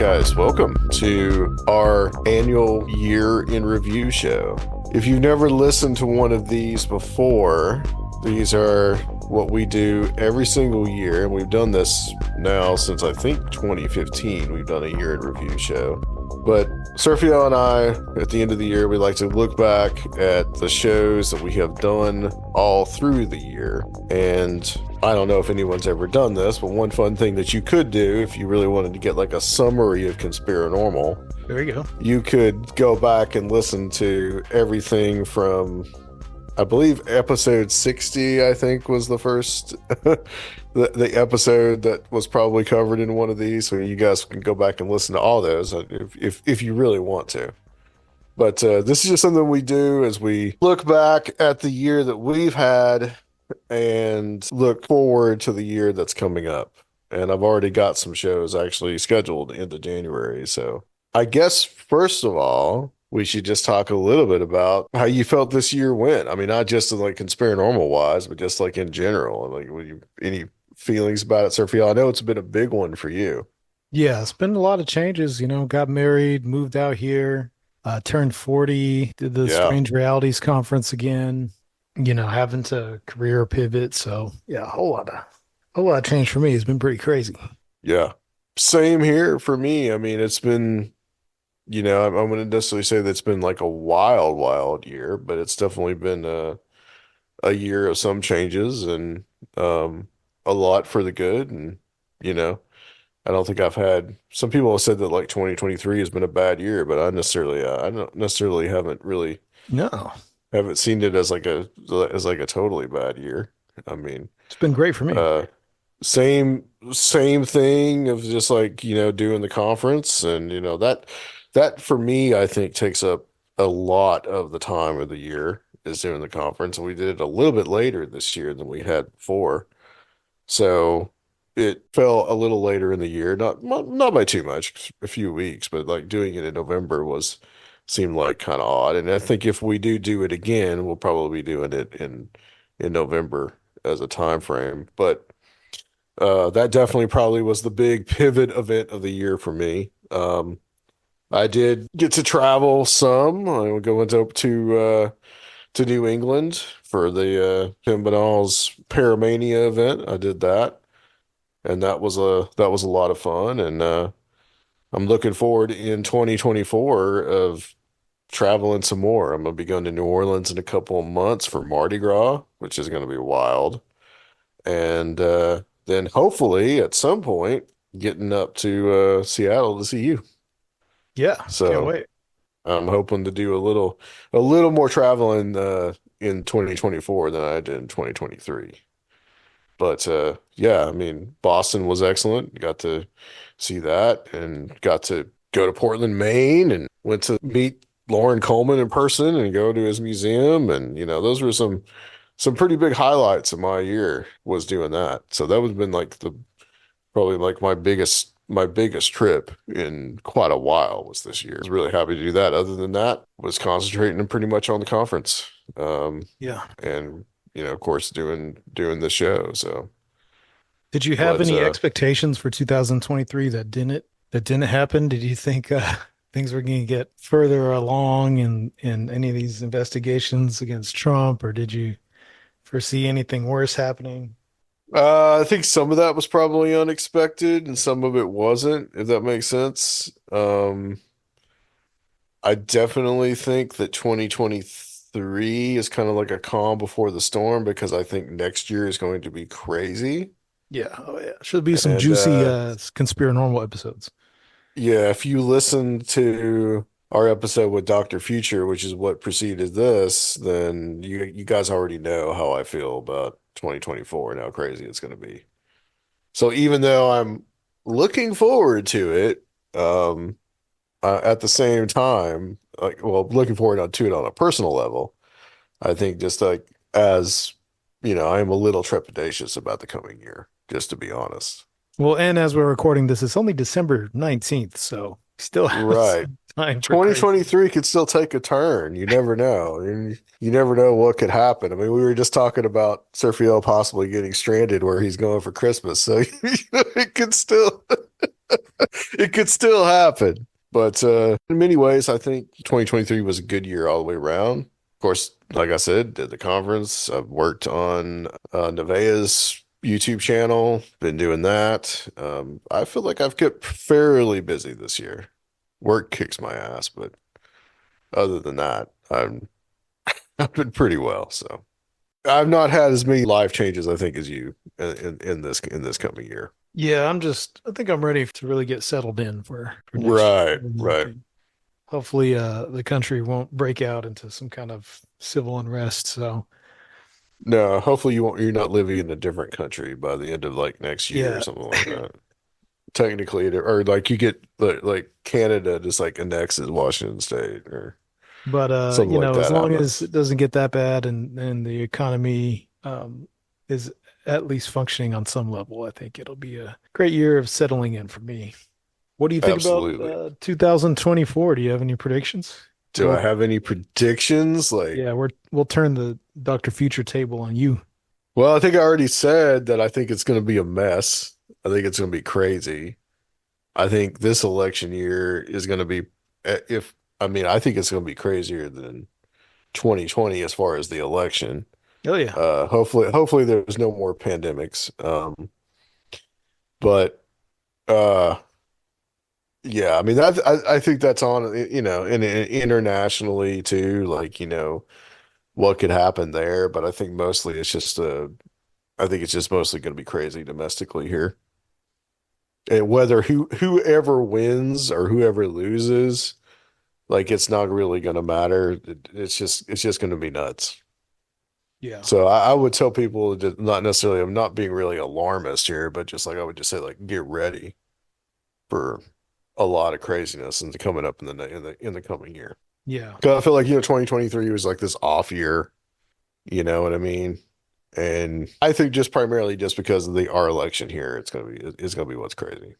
guys, welcome to our annual year in review show. If you've never listened to one of these before, these are what we do every single year, and we've done this now since I think 2015. We've done a year in review show. But Sergio and I, at the end of the year, we like to look back at the shows that we have done all through the year. And I don't know if anyone's ever done this, but one fun thing that you could do if you really wanted to get like a summary of Conspirinormal, there you go. you could go back and listen to everything from, I believe, episode 60, I think, was the first the episode that was probably covered in one of these. So you guys can go back and listen to all those if you really want to. But this is just something we do as we look back at the year that we've had and look forward to the year that's coming up. And I've already got some shows actually scheduled into January. So I guess, first of all, we should just talk a little bit about how you felt this year went. I mean, not just like Conspirinormal wise, but just like in general. Like, any feelings about it, Sergio? I know it's been a big one for you. Yeah, it's been a lot of changes. Got married, moved out here, turned 40, did the Yeah. Strange Realities conference again, having to career pivot. So yeah, a whole lot of change for me. It's been pretty crazy. Yeah. Same here for me. I mean, it's been, I wouldn't necessarily say that it's been like a wild, wild year, but it's definitely been a year of some changes and a lot for the good. And, you know, I don't think I've had, some people have said that like 2023 has been a bad year, but I don't necessarily No, haven't seen it as like a totally bad year. I mean, it's been great for me. uh, same thing of just like, doing the conference and, that for me, I think takes up a lot of the time of the year is doing the conference. And we did it a little bit later this year than we had before. So it fell a little later in the year, not by too much, a few weeks, but like doing it in November seemed like kind of odd. And I think if we do it again, we'll probably be doing it in November as a time frame. But that definitely probably was the big pivot event of the year for me. I did get to travel some. I would go to New England for the Tim Banal's Paramania event. I did that, and that was a lot of fun. And I'm looking forward in 2024 of traveling some more. I'm gonna be going to New Orleans in a couple of months for Mardi Gras, which is gonna be wild. And then hopefully at some point getting up to Seattle to see you. Yeah, can't So wait. I'm hoping to do a little more traveling in 2024 than I did in 2023. But yeah, I mean, Boston was excellent. Got to see that and got to go to Portland, Maine, and went to meet Lauren Coleman in person and go to his museum. And those were some pretty big highlights of my year was doing that. So that would have been like the probably like my biggest trip in quite a while was this year. I was really happy to do that. Other than that, was concentrating pretty much on the conference. Yeah. And of course doing the show. So, Did you have but any expectations for 2023 that didn't happen? Did you think things were going to get further along in any of these investigations against Trump, or did you foresee anything worse happening? I think some of that was probably unexpected and some of it wasn't, if that makes sense. I definitely think that 2023 is kind of like a calm before the storm because I think next year is going to be crazy. Yeah, oh yeah. Should be some And juicy Conspiranormal episodes. yeah, if you listen to our episode with Dr. Future, which is what preceded this, then you guys already know how I feel about 2024 and how crazy it's going to be. So even though I'm looking forward to it, at the same time, like, well, looking forward to it on a personal level, I think just like as I am a little trepidatious about the coming year, just to be honest. Well, and as we're recording this, it's only December 19th, so still have Right. some time for crazy. 2023 could still take a turn. You never know. And you never know what could happen. I mean, we were just talking about Sergio possibly getting stranded where he's going for Christmas. So it could still It could still happen. But in many ways, I think 2023 was a good year all the way around. Of course, like I said, did the conference. I've worked on Nevaeh's YouTube channel, been doing that. I feel like I've kept fairly busy this year. Work kicks my ass, but other than that, I've been pretty well. So I've not had as many life changes, I think, as you in this coming year. Yeah, I think I'm ready to really get settled in for next Right, year. I right. think hopefully the country won't break out into some kind of civil unrest. So No, hopefully you're not living in a different country by the end of like next year or yeah, something like that. Technically, or like you get like Canada just like annexes Washington State or but something like as that long as happens. it doesn't get that bad and the economy is at least functioning on some level, I think it'll be a great year of settling in for me. What do you think about Absolutely. 2024? Do you have any predictions? Do I We'll have any predictions? Like, Yeah, we'll turn the Dr. Future table on you. well, I think I already said that I think it's going to be a mess. I think it's going to be crazy. I think this election year is going to be, if I mean, I think it's going to be crazier than 2020 as far as the election. Oh yeah. Hopefully there's no more pandemics. But uh, yeah, I mean, I think that's on, and internationally too, like, what could happen there. But I think mostly I think it's just mostly going to be crazy domestically here. And whether whoever wins or whoever loses, like, it's not really going to matter. It's just going to be nuts. Yeah. So I would tell people, just not necessarily, I'm not being really alarmist here, but just like I would just say, like, get ready for a lot of craziness and coming up in the coming year. Yeah. Because I feel like 2023 was like this off year, you know what I mean? And I think just primarily just because of our election here, it's gonna be what's crazy.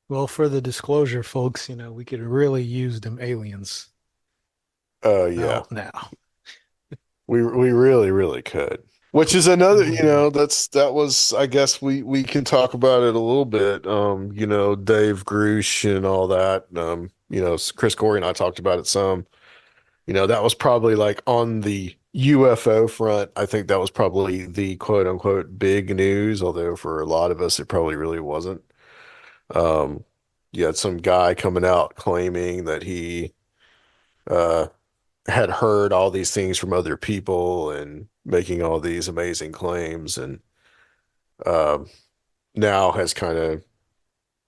Well, for the disclosure, folks, we could really use them aliens Yeah, out now. we really could. Which is another, Um, that was, I guess we can talk about it a little bit. Dave Grush and all that. Chris Corey and I talked about it some. That was probably like on the UFO front. I think that was probably the quote unquote big news, although for a lot of us it probably really wasn't. Um, you had some guy coming out claiming that he uh had heard all these things from other people and making all these amazing claims and um now has kind of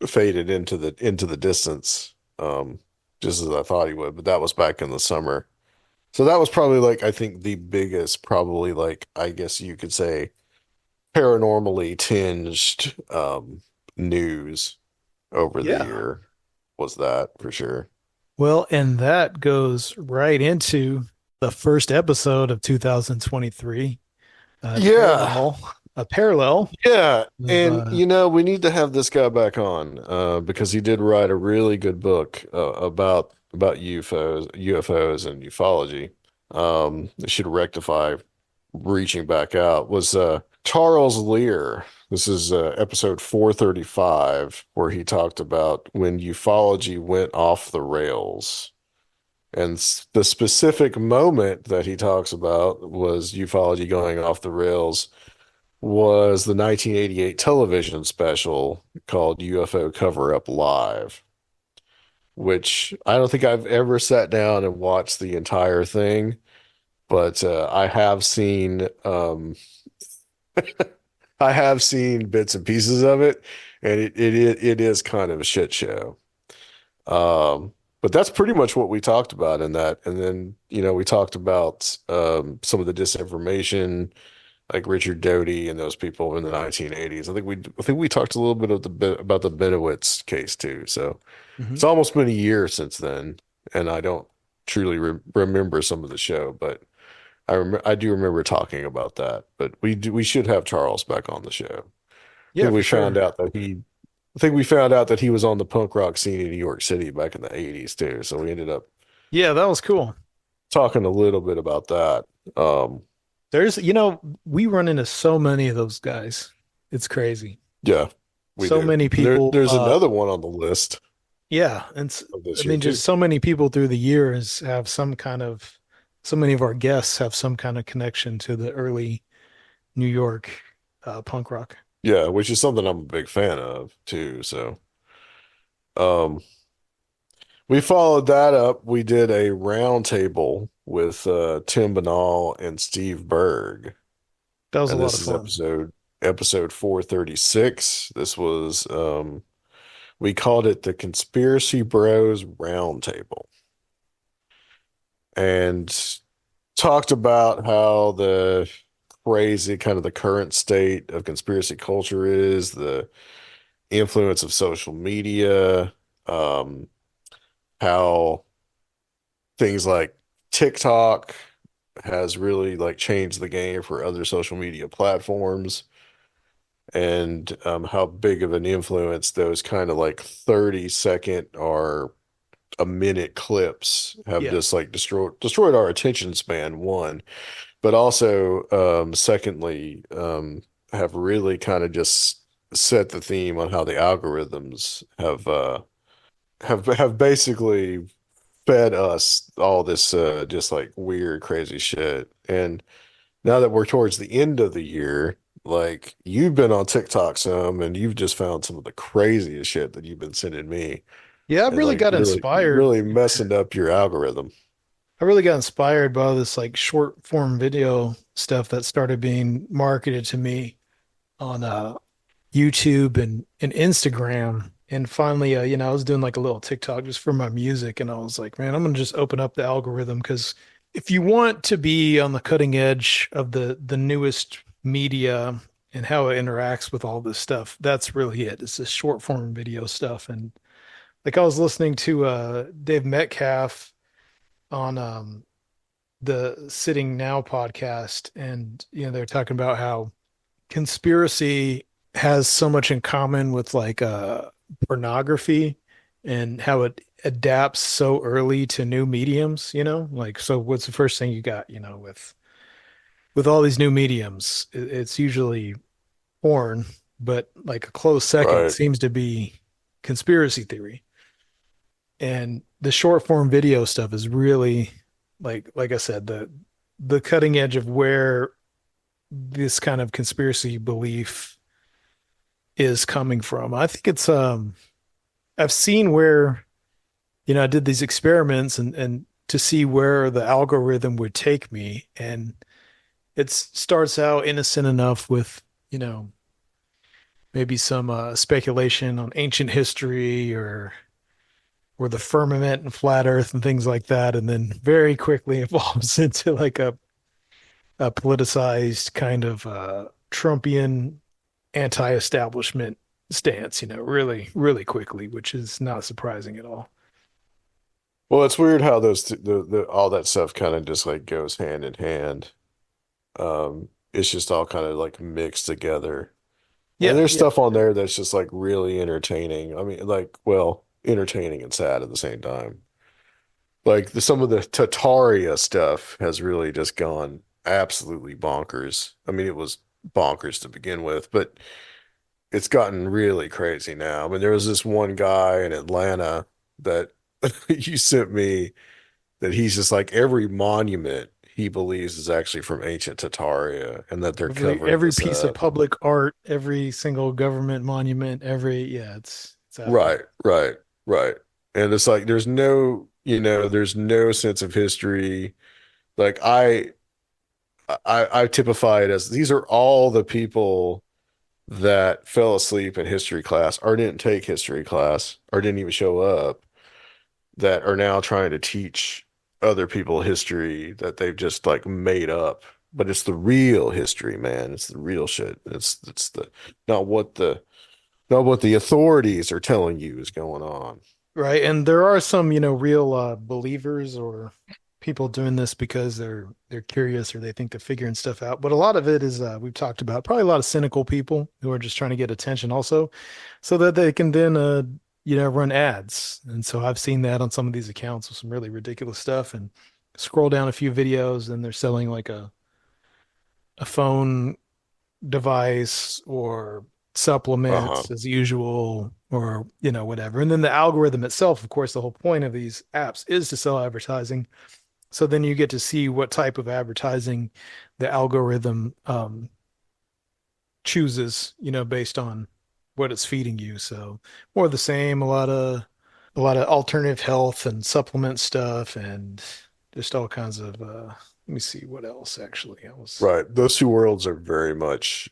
faded into the distance, just as I thought he would, but that was back in the summer. So that was probably like I think the biggest, probably like I guess you could say paranormally tinged news over the yeah. year was that for sure. Well, and that goes right into the first episode of 2023, Yeah. a parallel Yeah. of And we need to have this guy back on because he did write a really good book about UFOs and ufology. They should rectify reaching back out was Charles Lear. This is episode 435, where he talked about when ufology went off the rails. And the specific moment that he talks about was ufology going off the rails was the 1988 television special called UFO Cover Up Live, which I don't think I've ever sat down and watched the entire thing, but I have seen bits and pieces of it, and it is kind of a shit show. But that's pretty much what we talked about in that. And then, we talked about some of the disinformation, like Richard Doty and those people in the 1980s. I think we talked a little bit about the Benowitz case too. So Mhm. it's almost been a year since then, and I don't truly remember some of the show, but I do remember talking about that. But we should have Charles back on the show. Yeah, for sure. I think we found out that he was on the punk rock scene in New York City back in the 80s too. So we ended up Yeah, that was cool. talking a little bit about that. Um, We run into so many of those guys. It's crazy. yeah, We So do. many And people, there's another one on the list yeah, of I this year mean, too. just so many people through the years have some kind of, so many of our guests have some kind of connection to the early New York punk rock. Yeah, which is something I'm a big fan of too. So, um, we followed that up. We did a round table with Tim Banal and Steve Berg, That was a and lot this of is fun. episode 436. This was we called it the Conspiracy Bros Roundtable, and talked about how the crazy kind of the current state of conspiracy culture is, the influence of social media, um, how things like TikTok has really like changed the game for other social media platforms, and how big of an influence those kind of like 30-second or a minute clips have Yeah. just like destroyed our attention span, one, but also secondly, have really kind of just set the theme on how the algorithms have basically fed us all this just like weird, crazy shit. And now that we're towards the end of the year, like you've been on TikTok some and you've just found some of the craziest shit that you've been sending me Yeah, I and really like got really, inspired. really messing up your algorithm. I really got inspired by this like short form video stuff that started being marketed to me on YouTube and Instagram. And finally, I was doing like a little TikTok just for my music, and I was like, man, I'm gonna just open up the algorithm because if you want to be on the cutting edge of the newest media and how it interacts with all this stuff, that's really it. It's this short form video stuff. And like I was listening to Dave Metcalf on the Sitting Now podcast, and they're talking about how conspiracy has so much in common with like pornography and how it adapts so early to new mediums, like so what's the first thing you got, with all these new mediums? It's usually porn, but like a close second Right. seems to be conspiracy theory. And the short form video stuff is really like I said, the cutting edge of where this kind of conspiracy belief is coming from. I think it's I've seen where, I did these experiments and to see where the algorithm would take me. And it starts out innocent enough with, maybe some speculation on ancient history or the firmament and flat earth and things like that. And then very quickly evolves into like a politicized kind of Trumpian anti-establishment stance, really, really quickly, which is not surprising at all. Well, it's weird how the all that stuff kind of just like goes hand in hand. It's just all kind of like mixed together. And Yeah, there's yeah. stuff on there that's just like really entertaining. I mean, like, well, entertaining and sad at the same time. Like some of the Tataria stuff has really just gone absolutely bonkers. I mean, it was bonkers to begin with, but it's gotten really crazy now. I mean, there was this one guy in Atlanta that you sent me that he's just like every monument he believes is actually from ancient Tataria and that they're covering Every this piece of up. public art, every single government monument, yeah, it's out Right, there. right, right. And it's like there's no, there's no sense of history. Like I typify it as these are all the people that fell asleep in history class or didn't take history class or didn't even show up that are now trying to teach other people history that they've just like made up. But it's the real history, man. It's the real shit. It's the not what the not what the authorities are telling you is going on. Right. And there are some, real believers or people doing this because they're curious or they think they're figuring stuff out. But a lot of it is we've talked about probably a lot of cynical people who are just trying to get attention also so that they can then run ads. And so I've seen that on some of these accounts with some really ridiculous stuff and scroll down a few videos and they're selling like a phone device or Uh-huh. supplements as usual, or whatever. And then the algorithm itself, of course, the whole point of these apps is to sell advertising. So then you get to see what type of advertising the algorithm chooses, based on what it's feeding you. So more of the same, a lot of alternative health and supplement stuff, and just all kinds of let me see what else actually. I was Right. Those two worlds are very much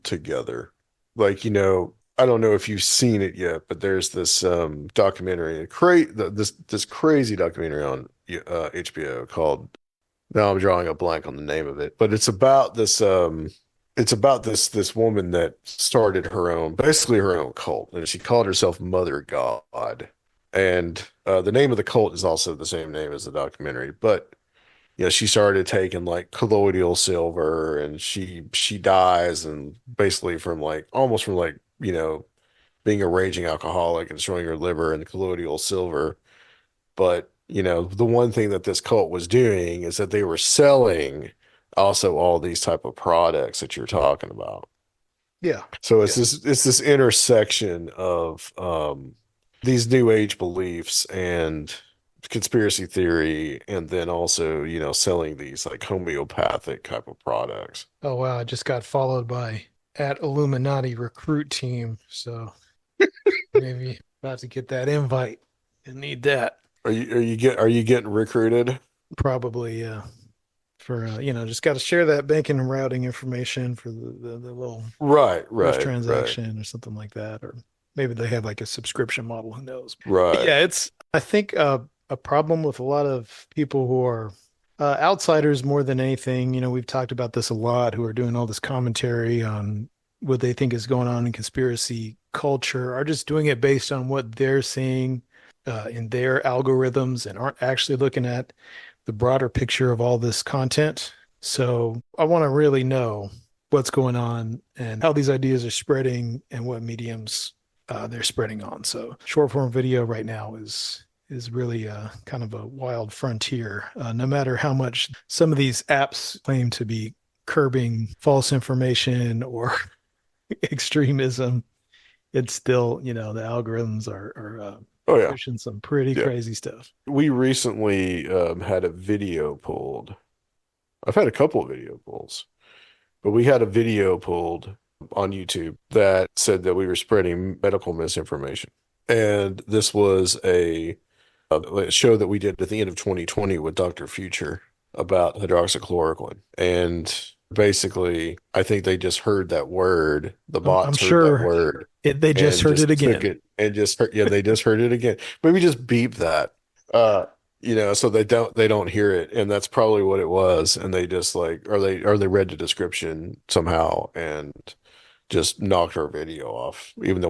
together. Like, I don't know if you've seen it yet, but there's this documentary, this crazy documentary on HBO called, now I'm drawing a blank on the name of it, but it's about this woman that started her own, basically her own cult, and she called herself Mother God. And the name of the cult is also the same name as the documentary, but she started taking like colloidal silver, and she dies, and basically from like almost from like, being a raging alcoholic and destroying her liver and colloidal silver. But, the one thing that this cult was doing is that they were selling also all these type of products that you're talking about. Yeah. So it's Yeah. this intersection of these new age beliefs and conspiracy theory, and then also, selling these like homeopathic type of products. Oh wow, I just got followed by at Illuminati recruit team. So maybe about to get that invite and need that. Are you getting recruited? Probably for just got to share that banking and routing information for the little Right, first right, right, transaction or something like that. Or maybe they have like a subscription model, who knows. But right. yeah, it's I think a problem with a lot of people who are outsiders more than anything. We've talked about this a lot, who are doing all this commentary on what they think is going on in conspiracy culture, are just doing it based on what they're seeing in their algorithms, and aren't actually looking at the broader picture of all this content. So I want to really know what's going on and how these ideas are spreading and what mediums they're spreading on. So short form video right now is really kind of a wild frontier. No matter how much some of these apps claim to be curbing false information or extremism, it's still, the algorithms are Oh yeah, pushing some pretty yeah. crazy stuff. We recently had a video pulled. I've had a couple of video pulls, but we had a video pulled on YouTube that said that we were spreading medical misinformation. And this was a show that we did at the end of 2020 with Dr. Future about hydroxychloroquine. And basically, I think they just heard that word, the I'm bots heard that sure word they just and heard it just took again. it and just heard, yeah, they just heard it again. Maybe just beep that. Uh, so they don't hear it, and that's probably what it was. And they just like, or they read the description somehow and just knocked our video off, even though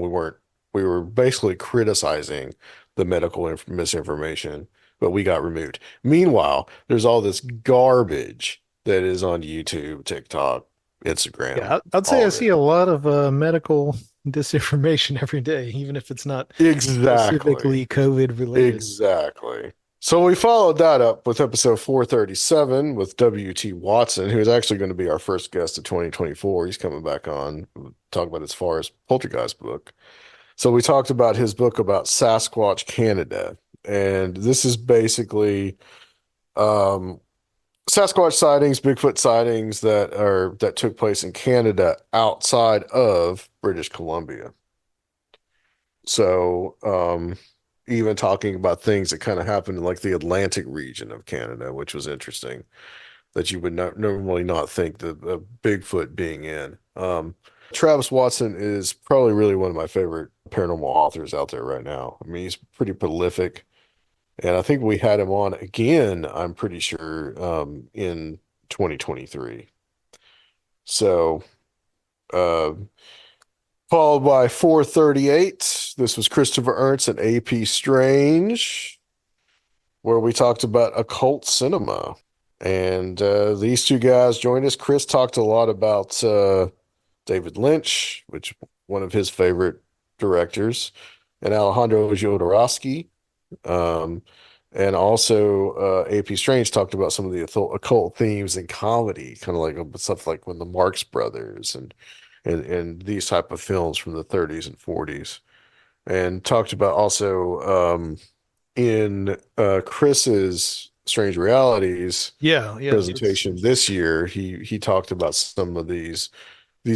we were basically criticizing the medical misinformation, but we got removed. Meanwhile, there's all this garbage that is on YouTube, TikTok, Instagram, Yeah, I'd say all I of see it. a lot of medical disinformation every day, even if it's not Exactly. specifically COVID related. Exactly. So we followed that up with episode 437 with W.T. Watson, who is actually going to be our first guest of 2024. He's coming back on, talk about his Forest Poltergeist book. So we talked about his book about Sasquatch Canada. And this is basically um, Sasquatch sightings, Bigfoot sightings that took place in Canada outside of British Columbia. So, even talking about things that kind of happened in like the Atlantic region of Canada, which was interesting, that you would not normally not think that the Bigfoot being in. Travis Watson is probably really one of my favorite paranormal authors out there right now. I mean, he's pretty prolific, and I think we had him on again, I'm pretty sure, in 2023. So, uh, followed by 438. This was Christopher Ernst and AP Strange, where we talked about occult cinema. And these two guys joined us. Chris talked a lot about David Lynch, which one of his favorite directors, and Alejandro Jodorowsky. Um, and also AP Strange talked about some of the occult themes in comedy, kind of like stuff like when the Marx Brothers and and these type of films from the 30s and 40s, and talked about also in Chris's Strange Realities Yeah, yeah, that's presentation this year, he talked about some of these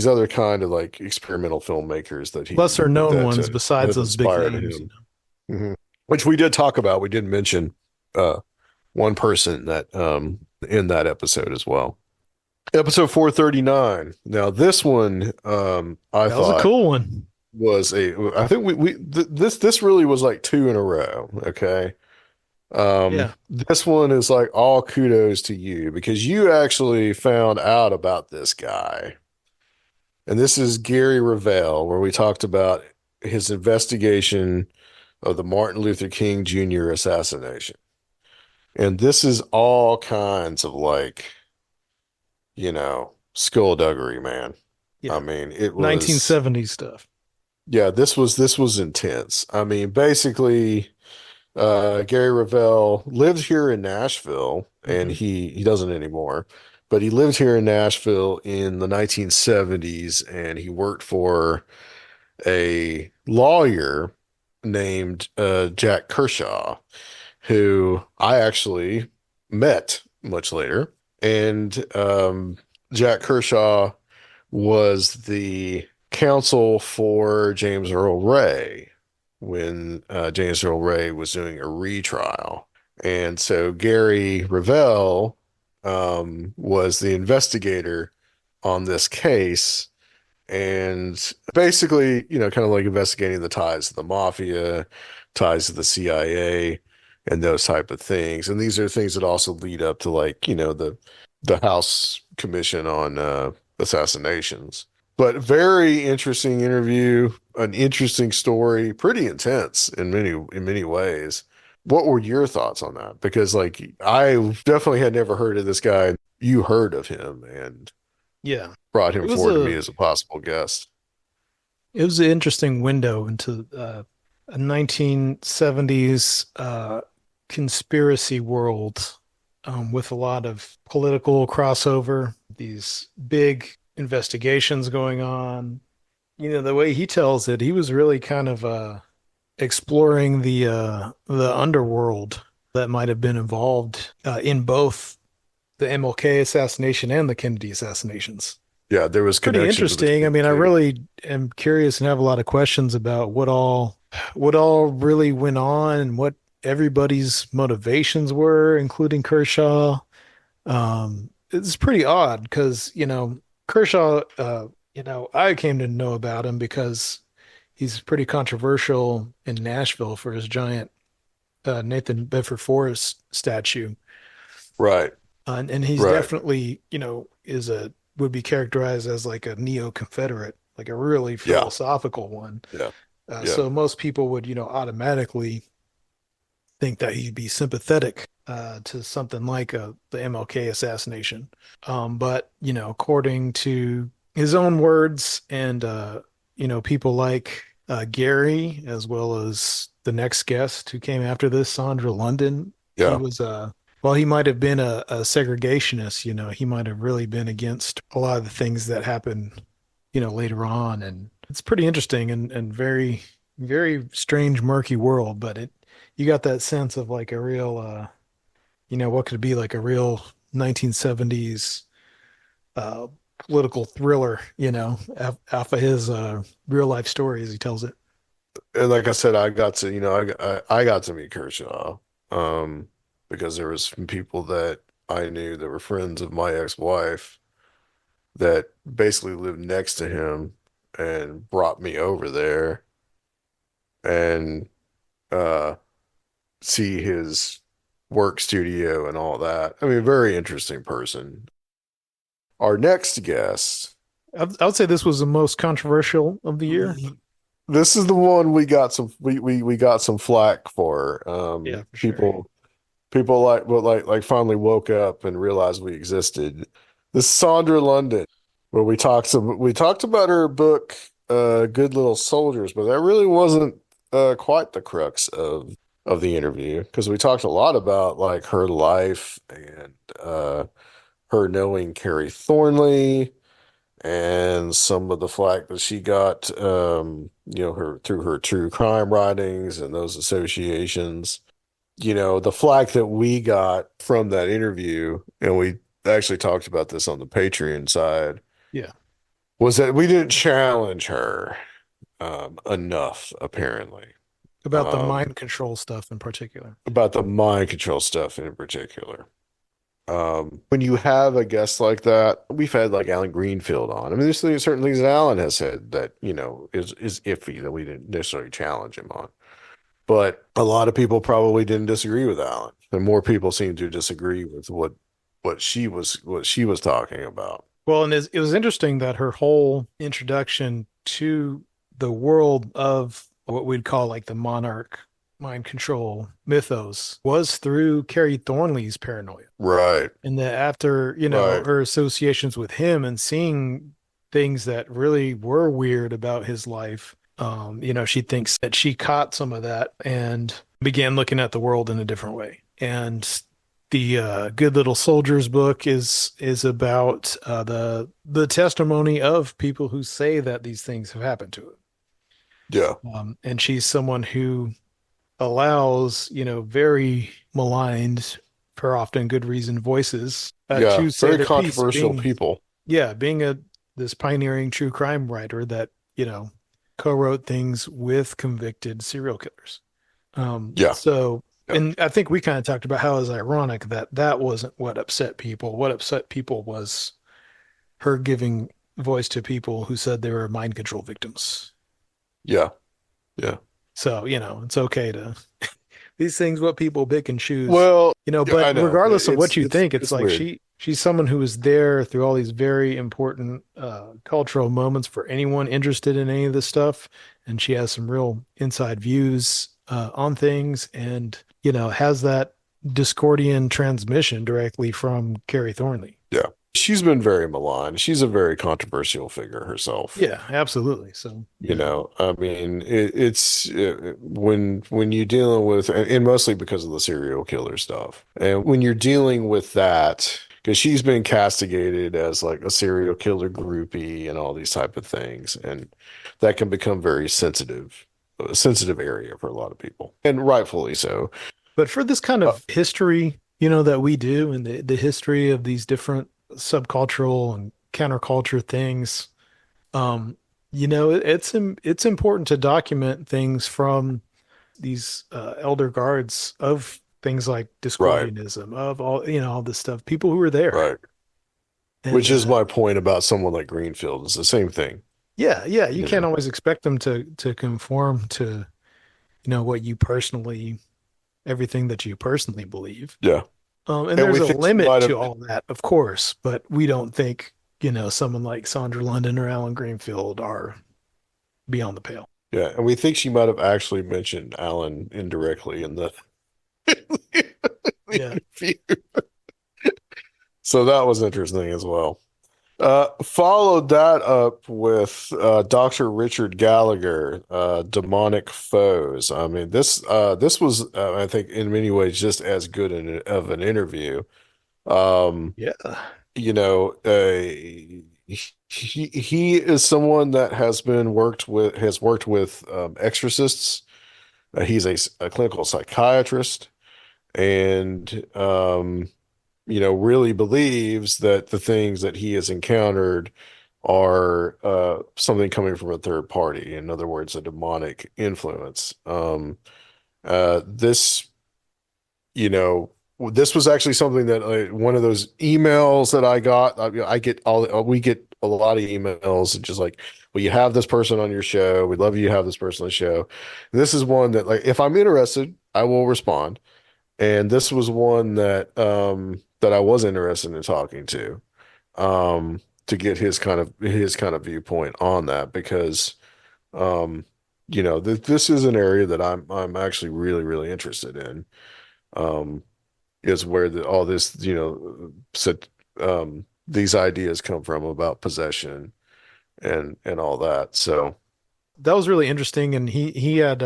other kind of like experimental filmmakers that lesser known that ones besides have those big inspired names, him. Mhm. Which we did talk about. We did mention uh, one person that in that episode as well. Episode 439. Now this one I That was a thought cool one. was a I think we this really was like two in a row, okay? Yeah. This one is like all kudos to you because you actually found out about this guy. And this is Gary Revelle, where we talked about his investigation of the Martin Luther King Jr. assassination. And this is all kinds of like, skullduggery, man. I Yeah. mean, it was 1970s stuff. yeah, this was intense. I mean, basically, Gary Revelle lived here in Nashville, and Hmm. he doesn't anymore, but he lived here in Nashville in the 1970s, and he worked for a lawyer named Jack Kershaw, who I actually met much later. And Jack Kershaw was the counsel for James Earl Ray when James Earl Ray was doing a retrial. And so Gary Revelle was the investigator on this case and basically, kind of like investigating the ties to the mafia, ties to the CIA, and those type of things. And these are things that also lead up to like, the House Commission on assassinations. But very interesting interview, an interesting story, pretty intense in many ways. What were your thoughts on that? Because like I definitely had never heard of this guy. You heard of him and Yeah. brought It him was forward to me a as a possible guest. it was an interesting window into a 1970s conspiracy world with a lot of political crossover, these big investigations going on. You know, the way he tells it, he was really kind of exploring the underworld that might have been involved in both the MLK assassination and the Kennedy assassinations. Yeah, there was Pretty connections interesting. I between mean, I the two. really am curious and have a lot of questions about what all really went on and what everybody's motivations were, including Kershaw. It's pretty odd because, Kershaw, I came to know about him because he's pretty controversial in Nashville for his giant Nathan Bedford Forrest statue. Right, And he's right. definitely, would be characterized as like a neo-Confederate, like a really Yeah, philosophical one. yeah, yeah, So most people would, automatically think that he'd be sympathetic to something like the MLK assassination. But, according to his own words and, people like Gary, as well as the next guest who came after this, Sandra London, he yeah. was, well, he might have been a segregationist, he might have really been against a lot of the things that happened, later on. And it's pretty interesting and very, very strange, murky world, but you got that sense of like a real, what could be like a real 1970s uh, political thriller, off of his real life story as he tells it. And like I said, I got to, I got to meet Kershaw, because there was some people that I knew that were friends of my ex-wife that basically lived next to him and brought me over there and uh see his work studio and all that. I mean, very interesting person. Our next guest. I would say this was the most controversial of the year. This is the one we got some flack for. Yeah, for sure. People like finally woke up and realized we existed. This is Sandra London, where we talked about her book, Good Little Soldiers, but that really wasn't quite the crux of the interview because we talked a lot about like her life and her knowing Carrie Thornley and some of the flack that she got, her through her true crime writings and those associations. The flack that we got from that interview, and we actually talked about this on the Patreon side, Yeah. was that we didn't challenge her enough, apparently, About the um, mind control stuff in particular. about the mind control stuff in particular. When you have a guest like that, we've had like Alan Greenfield on. I mean, there's certain things that Alan has said that, is iffy that we didn't necessarily challenge him on. But a lot of people probably didn't disagree with Alan, and more people seem to disagree with what she was talking about. Well, and it was interesting that her whole introduction to the world of what we'd call like the monarch mind control mythos was through Carrie Thornley's paranoia. Right, And that after, right. her associations with him and seeing things that really were weird about his life, she thinks that she caught some of that and began looking at the world in a different way. And the Good Little Soldiers book is about the testimony of people who say that these things have happened to him. Yeah, And she's someone who allows, very maligned, for often good reason, voices yeah. to say Very their piece, controversial people. being a this pioneering true crime writer that, co-wrote things with convicted serial killers. Yeah, So, yeah, and I think we kind of talked about how it was ironic that that wasn't what upset people. What upset people was her giving voice to people who said they were mind control victims. yeah, yeah. So, it's okay to these things what people pick and choose. Well, yeah, But I know. regardless of It's what you it's think, it's it's like weird. she's someone who was there through all these very important cultural moments for anyone interested in any of this stuff, and she has some real inside views on things, and has that Discordian transmission directly from Carrie Thornley. Yeah. She's been very maligned. She's a very controversial figure herself. Yeah, absolutely. So, I mean, it's when you're dealing with, and mostly because of the serial killer stuff, and when you're dealing with that, because she's been castigated as like a serial killer groupie and all these type of things, and that can become very sensitive, a sensitive area for a lot of people, and rightfully so. but for this kind Uh, of history, that we do and the history of these different subcultural and counterculture things, um, it's important to document things from these elder guards of things like right, Discordianism, of all this stuff, people who were there. right. And Which is my point about someone like Greenfield. It's the same thing, yeah, yeah, you you can't know. always expect them to conform to, what you personally, everything that you personally believe. Yeah. And And there's we a think she limit might to have, all that, of course, but we don't think, someone like Sandra London or Alan Greenfield are beyond the pale. yeah, and we think she might have actually mentioned Alan indirectly in the, the Yeah. interview. So that was interesting as well. Followed that up with Dr. Richard Gallagher, Demonic Foes. I mean, this was I think in many ways just as good of an interview. Um, Yeah. you know, he is someone that has worked with exorcists. He's a clinical psychiatrist, and really believes that the things that he has encountered are something coming from a third party. In other words, a demonic influence. This you know, this was actually something that one of those emails that I got. I get we get a lot of emails and just like, well, you have this person on your show. We'd love you to have this person on the show. And this is one that, like, if I'm interested, I will respond. And this was one that I was interested in talking to get his kind of viewpoint on that because um this is an area that I'm actually really really interested in. Um, is where all this, said, these ideas come from about possession and all that. So, That was really interesting, and he had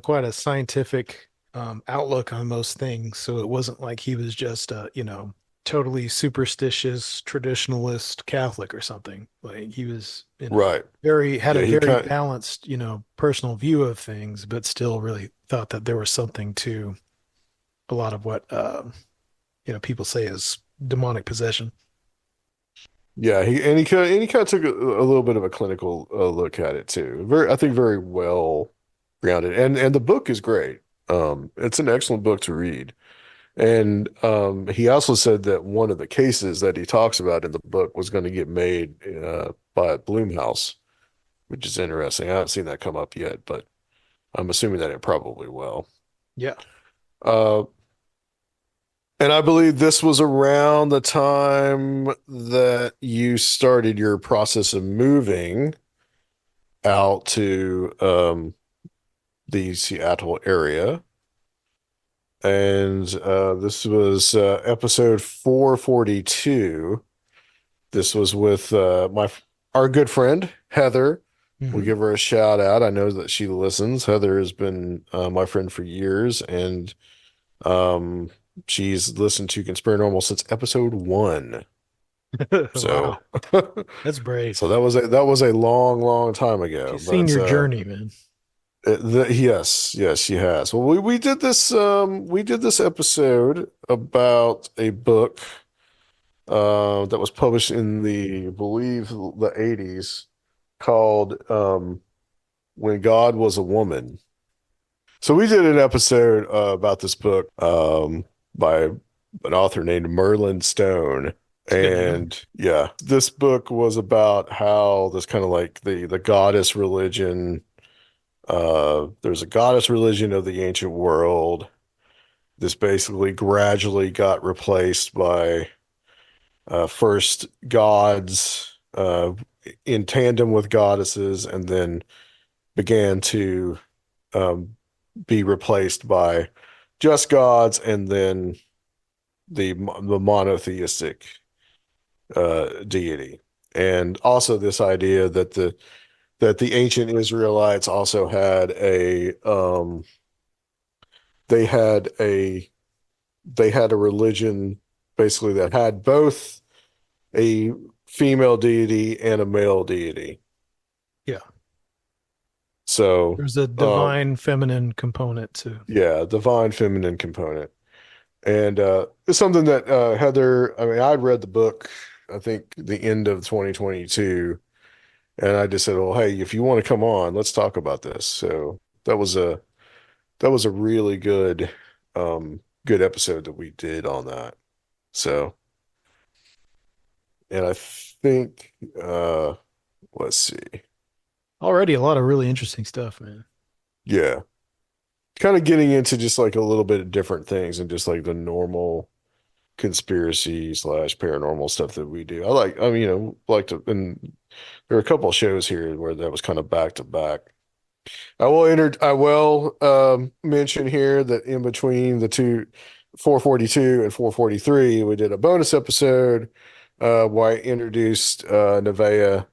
quite a scientific outlook on most things. So it wasn't like he was just totally superstitious traditionalist Catholic or something. Like he was, Right. very had a Yeah, he very kind balanced, personal view of things, but still really thought that there was something to a lot of what people say is demonic possession. yeah, he kind of took a little bit of a clinical look at it too. Very, I think very well grounded. And the book is great. It's an excellent book to read. And he also said that one of the cases that he talks about in the book was going to get made by Bloomhouse, which is interesting. I haven't seen that come up yet, but I'm assuming that it probably will. Yeah. Uh, and I believe this was around the time that you started your process of moving out to the Seattle area. And this was episode 442. This was with our good friend Heather. We'll Hmm. give her a shout out. I know that she listens. Heather has been my friend for years, and um, she's listened to Conspirinormal since episode 1. Wow. So, That's brave. so that was a long, long time ago. She's seen But your journey, man. yes, yes, she has. Well, we did this episode about a book that was published in I believe the 80s called When God Was a Woman. So we did an episode about this book by an author named Merlin Stone. It's a good name. And yeah, this book was about how this kind of like the goddess religion, there's a goddess religion of the ancient world. This basically gradually got replaced by first gods in tandem with goddesses, and then began to um, be replaced by just gods, and then the monotheistic deity. And also this idea that the ancient Israelites also had they had a they had a religion basically that had both a female deity and a male deity. Yeah. So, There's a divine feminine component too. yeah, divine feminine component. And it's something that Heather, I mean, I'd read the book, I think the end of 2022, and I just said, "Well, hey, if you want to come on, let's talk about this." So that was a really good episode that we did on that. So, and I think let's see. Already a lot of really interesting stuff, man. Yeah. Kind of getting into just like a little bit of different things and just like the normal conspiracy slash paranormal stuff that we do. I mean, like to, and there are a couple of shows here where that was kind of back to back. I will mention here that in between the two, 442 and 443, we did a bonus episode where I introduced Nevaeh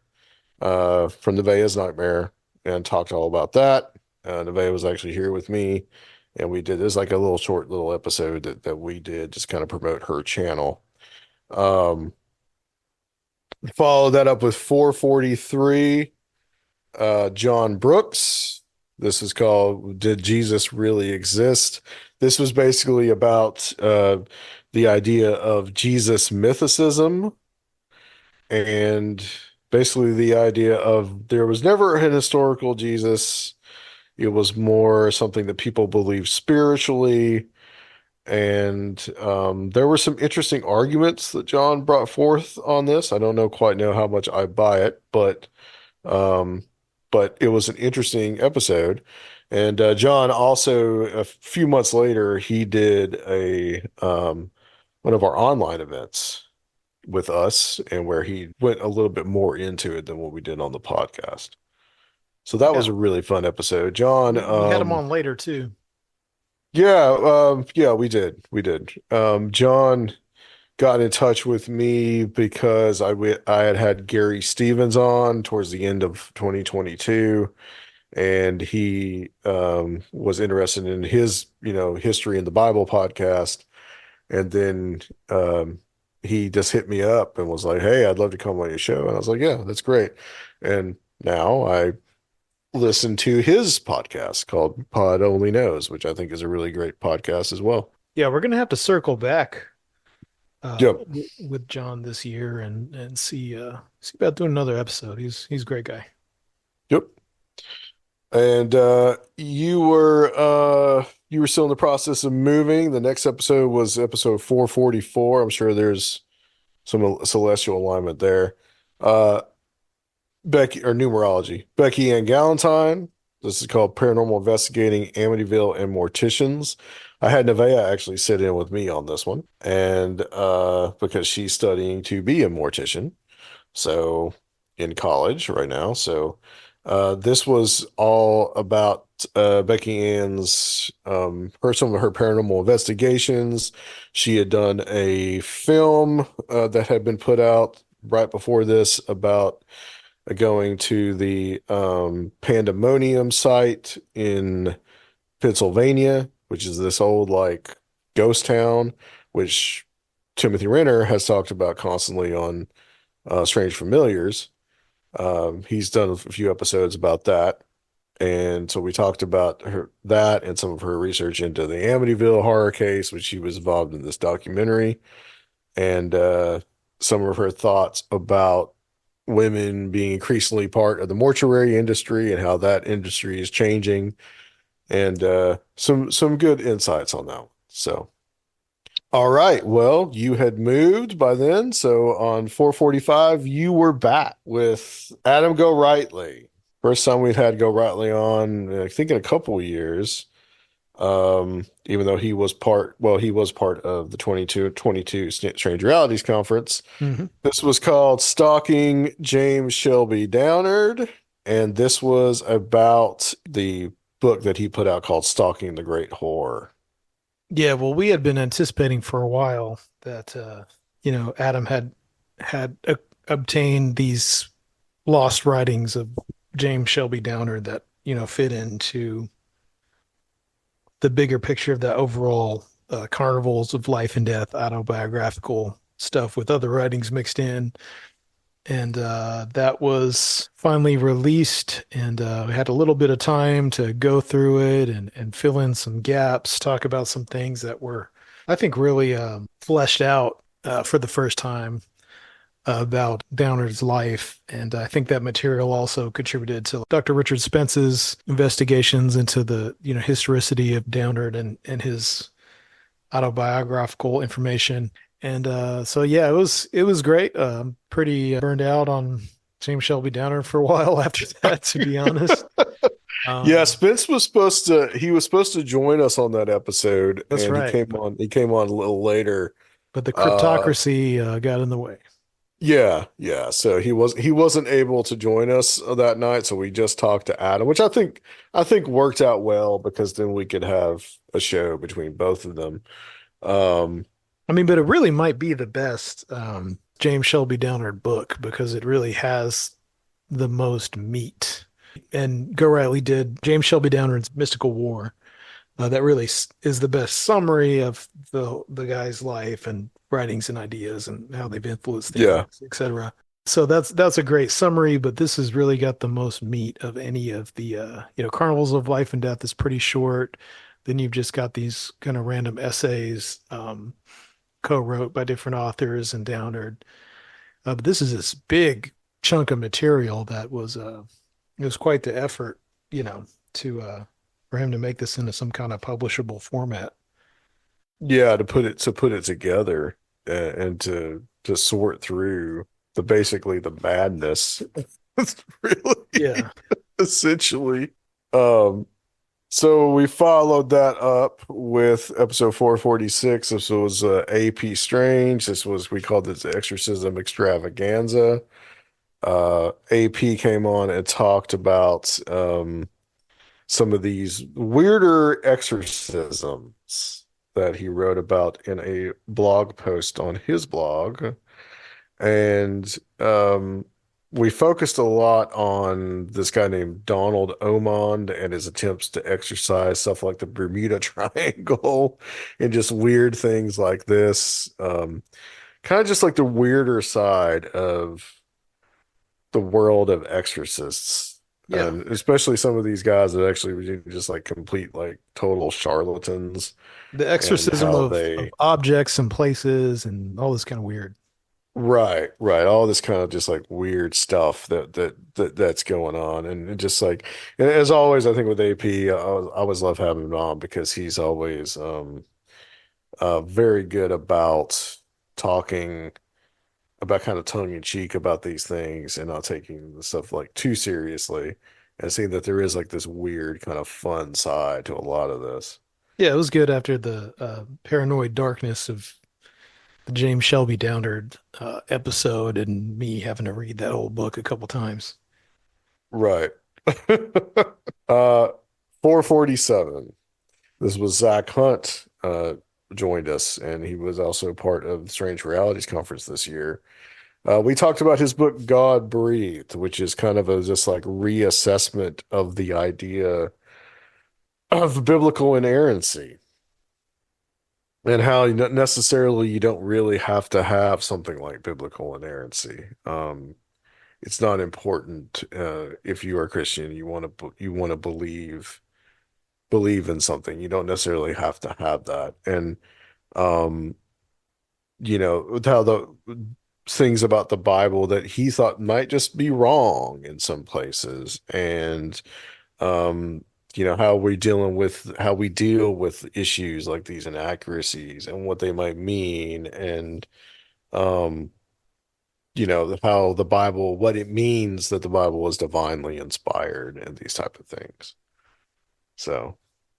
from Nevaeh's Nightmare and talked all about that. Nevaeh was actually here with me, and we did this like a little short little episode that we did just kind of promote her channel. Um, Followed that up with 443, John Brooks. This is called Did Jesus Really Exist? This was basically about the idea of Jesus mythicism and basically the idea of there was never an historical Jesus. It was more something that people believe spiritually. And there were some interesting arguments that John brought forth on this. I don't know quite know how much I buy it, um, but it was an interesting episode. And John also, a few months later, he did a one of our online events with us, and where he went a little bit more into it than what we did on the podcast. So that was Yeah. a really fun episode. John, We had him on later too. yeah, yeah, we did. John got in touch with me because I had had Gary Stevens on towards the end of 2022, and he was interested in his, history in the Bible podcast, and then he just hit me up and was like, "Hey, I'd love to come on your show." And I was like, "Yeah, that's great." And now I listen to his podcast called Pod Only Knows, which I think is a really great podcast as well. Yeah, we're gonna have to circle back Yep. with John this year and see about doing another episode. He's a great guy. Yep. And you were still in the process of moving. The next episode was episode 444. I'm sure there's some celestial alignment there. Uh Becky or numerology. Becky Ann Galentine. This is called Paranormal Investigating Amityville and Morticians. I had Nevaeh actually sit in with me on this one, and because she's studying to be a mortician, so in college right now. So this was all about Becky Ann's some of her paranormal investigations. She had done a film that had been put out right before this about going to the Pandemonium site in Pennsylvania, which is this old like ghost town, which Timothy Renner has talked about constantly on Strange Familiars. He's done a few episodes about that. And so we talked about that and some of her research into the Amityville horror case, which she was involved in this documentary, and some of her thoughts about women being increasingly part of the mortuary industry and how that industry is changing, and some good insights on that one. So, all right. Well, you had moved by then, so on 445, you were back with Adam Go Rightly. First time we'd had Go Rightly on, I think in a couple of years. Even though he was part of the 22 Strange Realities Conference. Hmm. This was called Stalking James Shelby Downard, and this was about the book that he put out called Stalking the Great Whore. Yeah, well, we had been anticipating for a while that Adam had obtained these lost writings of James Shelby Downard that fit into the bigger picture of the overall carnivals of life and death autobiographical stuff with other writings mixed in. And that was finally released, and we had a little bit of time to go through it and fill in some gaps, talk about some things that were, I think, really fleshed out for the first time about Downard's life. And I think that material also contributed to Dr. Richard Spence's investigations into the, historicity of Downard and his autobiographical information. And so yeah, it was great. Pretty burned out on James Shelby Downer for a while after that, to be honest. Yeah, Um, Spence was supposed to join us on that episode, that's and right. he came on a little later. But the Uh cryptocracy got in the way. Yeah, yeah. So he wasn't able to join us that night, so we just talked to Adam, which I think worked out well because then we could have a show between both of them. Um, I mean, but it really might be the best James Shelby Downard book because it really has the most meat. And Go Riley did James Shelby Downard's Mystical War. That really is the best summary of the guy's life and writings and ideas and how they've influenced yeah, things, etc. So that's a great summary, but this has really got the most meat of any of the Carnivals of Life and Death is pretty short. Then you've just got these kind of random essays co-wrote by different authors and Downard. But this is this big chunk of material that was it was quite the effort, to for him to make this into some kind of publishable format. yeah. To put it together and to sort through the basically the madness. It's really Yeah. essentially. Um, So we followed that up with episode 446. This was AP Strange. We called this Exorcism Extravaganza. AP came on and talked about some of these weirder exorcisms that he wrote about in a blog post on his blog. And we focused a lot on this guy named Donald Omond and his attempts to exercise stuff like the Bermuda Triangle and just weird things like this. kind of just like the weirder side of the world of exorcists. Yeah. And especially some of these guys that actually were just like complete, like total charlatans, The and exorcism how of they, objects and places and all this kind of weird. right, right, all this kind of just like weird stuff that's going on. And it just like, and as always, I think with AP, I always love having him on because he's always very good about talking about kind of tongue in cheek about these things and not taking the stuff like too seriously, and seeing that there is like this weird kind of fun side to a lot of this. Yeah, it was good after the paranoid darkness of the James Shelby Downard episode and me having to read that whole book a couple times. Right. uh 447. This was Zach Hunt joined us, and he was also part of the Strange Realities conference this year. We talked about his book God Breathed, which is kind of a just like reassessment of the idea of biblical inerrancy, and how necessarily you don't really have to have something like biblical inerrancy. It's not important if you are a Christian, you want to believe in something. You don't necessarily have to have that. And um, with how the things about the Bible that he thought might just be wrong in some places, and um, how we deal with issues like these inaccuracies and what they might mean, and um, how the Bible, what it means that the Bible was divinely inspired and these type of things. So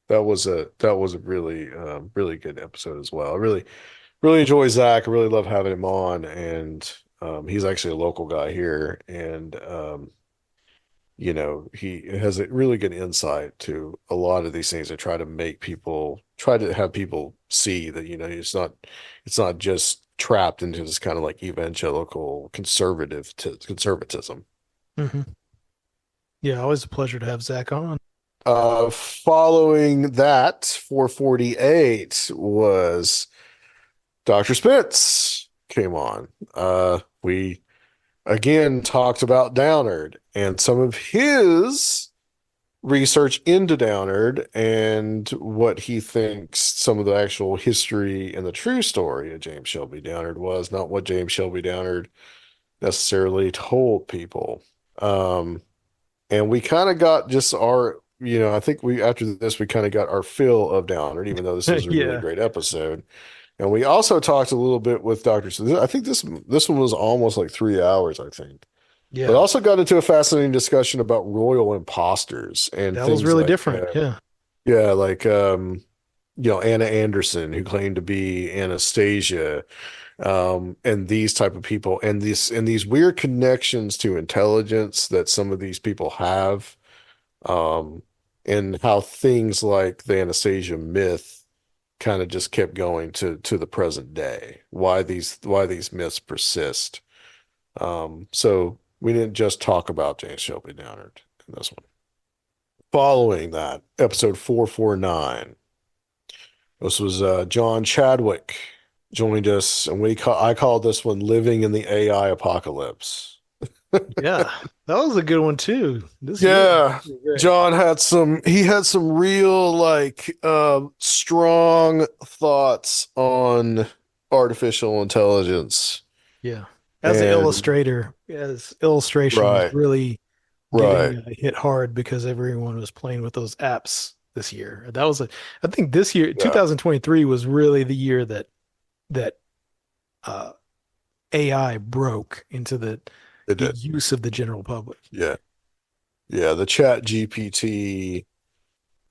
that was a really really good episode as well. I really enjoy Zach. I really love having him on, and he's actually a local guy here, and he has a really good insight to a lot of these things that try to have people see that, it's not just trapped into this kind of like evangelical conservatism. Hmm. Yeah, always a pleasure to have Zach on. Following that, 448 was Dr. Spence came on. We again talked about Downard and some of his research into Downard and what he thinks some of the actual history and the true story of James Shelby Downard was, not what James Shelby Downard necessarily told people. And we kind of got just I think after this, we kind of got our fill of Downard, even though this was a really Yeah, great episode. And we also talked a little bit with Dr. So I think this one was almost like 3 hours, I think. But yeah, also got into a fascinating discussion about royal imposters and that was things really like different. Yeah, yeah, like Anna Anderson, who claimed to be Anastasia, and these type of people, and these weird connections to intelligence that some of these people have, um, and how things like the Anastasia myth kind of just kept going to the present day. Why these myths persist. So we didn't just talk about James Shelby Downard in this one. Following that, episode 449. This was John Chadwick joined us, and I called this one "Living in the AI Apocalypse." yeah, that was a good one too. This year was Yeah, pretty great. John had some real like strong thoughts on artificial intelligence. Yeah, as an And illustrator, his illustration was right, really right. getting hit hard because everyone was playing with those apps this year. I think this year, Yeah, 2023 was really the year that uh, AI broke into it the did. use of the general public Yeah. Yeah, the chat GPT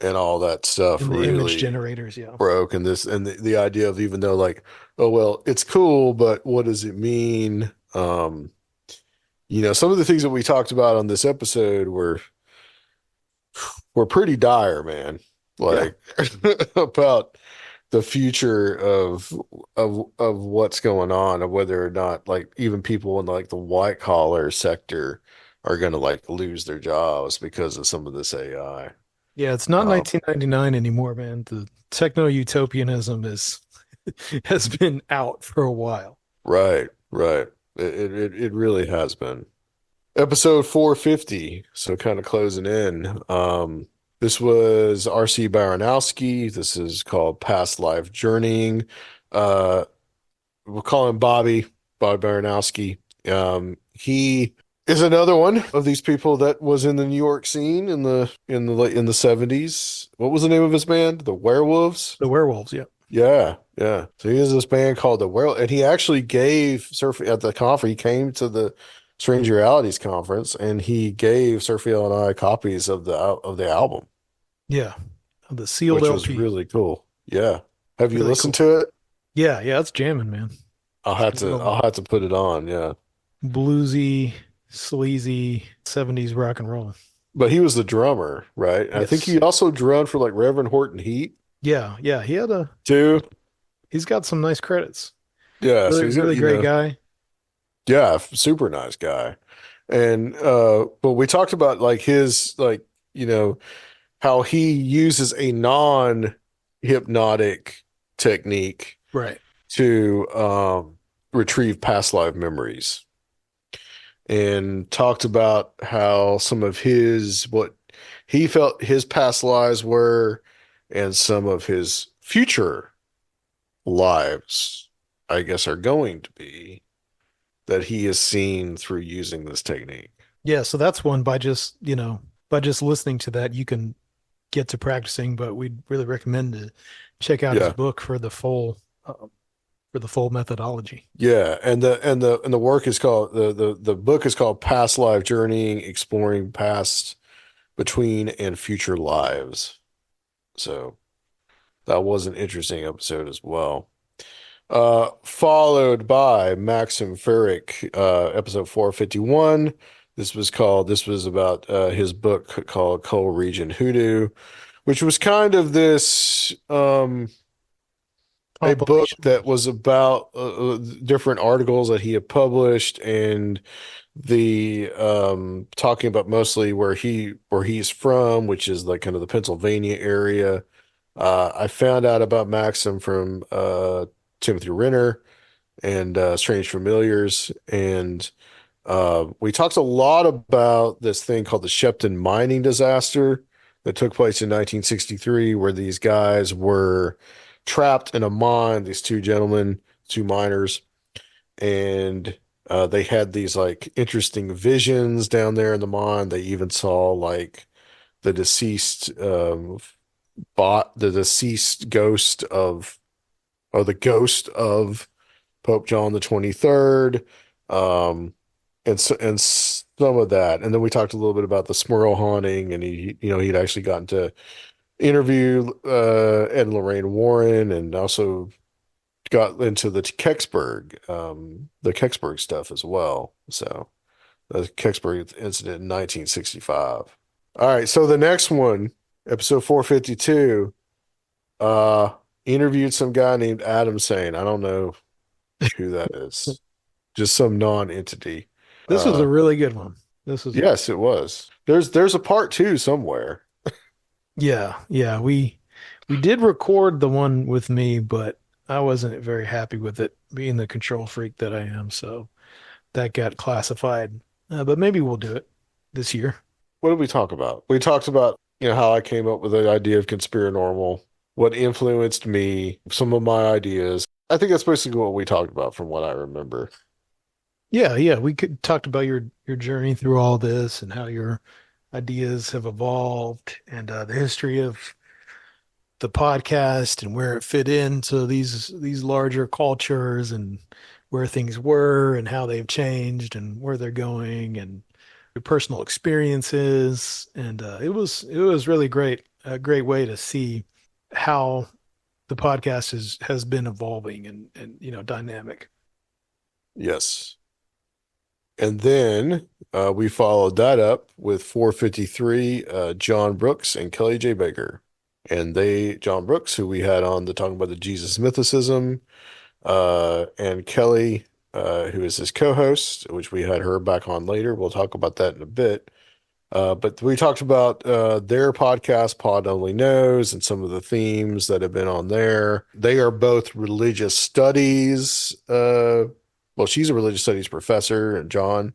and all that stuff and the image really generators. Yeah. broke. And the idea of, even though like, oh well, it's cool, but what does it mean? Some of the things that we talked about on this episode were pretty dire, man. Yeah. Like about the future of what's going on, of whether or not like even people in like the white collar sector are gonna like lose their jobs because of some of this AI. Yeah, it's not Um, 1999 anymore, man. The techno-utopianism is has been out for a while. Right, right. It really has been. Episode 450, so kind of closing in. This was R.C. Baranowski. This is called Past Life Journeying. Uh, we'll call him Bobby, Bobby Baranowski. He is another one of these people that was in the New York scene in the 70s. What was the name of his band? The Werewolves? The werewolves, yeah. Yeah, yeah. So he has this band called the World, and he actually gave Surf at the conference. He came to the Strange Realities conference, and he gave Surfiel and I copies of the album, Yeah. The sealed which was LP. really cool. Yeah. Have you Really listened cool. to it? Yeah, yeah, it's jamming, man. It's real I'll have to put it on. Yeah. bluesy, sleazy 70s rock and roll. But he was the drummer, right? And I think he Yes. also drummed for like Reverend Horton Heat Yeah, yeah. too. He's got some nice credits. Yeah. So Really, he's got, really great guy. yeah, super nice guy. And but we talked about like his like, you know, how he uses a non-hypnotic technique Right. to retrieve past life memories, and talked about how some of his what he felt his past lives were and some of his future lives, I guess, are going to be that he has seen through using this technique. Yeah, so that's one by just, by just listening to that, you can get to practicing, but we'd really recommend to check out his Yeah. book for the full methodology. Yeah, and the work is called the book is called Past Life Journeying, Exploring Past, Between, and Future Lives. So that was an interesting episode as well. Followed by Maxim Ferrick, episode 451. This was about his book called Coal Region Hoodoo, which was kind of this a book Compilation. that was about different articles that he had published, and the talking about mostly where he's from, which is like kind of the Pennsylvania area. I found out about Maxim from Timothy Renner and Strange Familiars, and we talked a lot about this thing called the Shepton mining disaster that took place in 1963, where these guys were trapped in a mine, these two gentlemen, two miners, and they had these like interesting visions down there in the mine. They even saw like the deceased the deceased ghost of or the ghost of Pope John the 23rd. Um, and some of that. And then we talked a little bit about the Smurl haunting, and he'd actually gotten to interview Ed and Lorraine Warren, and also got into the Kecksburg stuff as well. So the Kecksburg incident in 1965. All right, so the next one, episode 452, uh, interviewed some guy named Adam Sane. I don't know who that is. Just some non-entity. This was Uh, a really good one. This was, yes, it was. There's a part two somewhere. yeah, yeah. We did record the one with me, but I wasn't very happy with it, being the control freak that I am. So that got classified. But maybe we'll do it this year. What did we talk about? We talked about, how I came up with the idea of Conspirinormal, what influenced me, some of my ideas. I think that's basically what we talked about from what I remember. Yeah, yeah. We could talked about your journey through all this and how your ideas have evolved and the history of the podcast and where it fit into these larger cultures and where things were and how they've changed and where they're going and your personal experiences. And it was really great, a great way to see how the podcast has been evolving and dynamic. Yes. And then we followed that up with 453, John Brooks and Kelly J. Baker. And John Brooks, who we had on the talking about the Jesus mythicism, and Kelly, who is his co-host, which we had her back on later. We'll talk about that in a bit. But we talked about their podcast, Pod Only Knows, and some of the themes that have been on there. They are both religious studies well, she's a religious studies professor, and John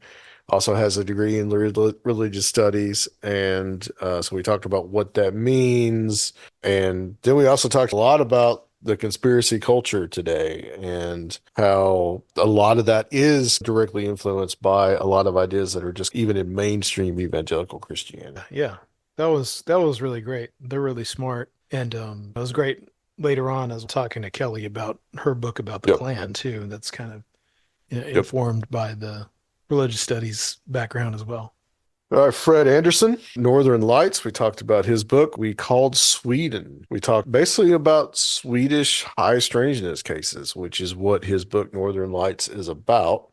also has a degree in religious studies. And so we talked about what that means. And then we also talked a lot about the conspiracy culture today and how a lot of that is directly influenced by a lot of ideas that are just even in mainstream evangelical Christianity. Yeah, that was really great. They're really smart, and it was great. Later on, I was talking to Kelly about her book about the Yep. Klan too. That's kind of Yep. informed by the religious studies background as well. All right, Fred Anderson, Northern Lights. We talked about his book, We Called Sweden. We talked basically about Swedish high strangeness cases, which is what his book, Northern Lights, is about.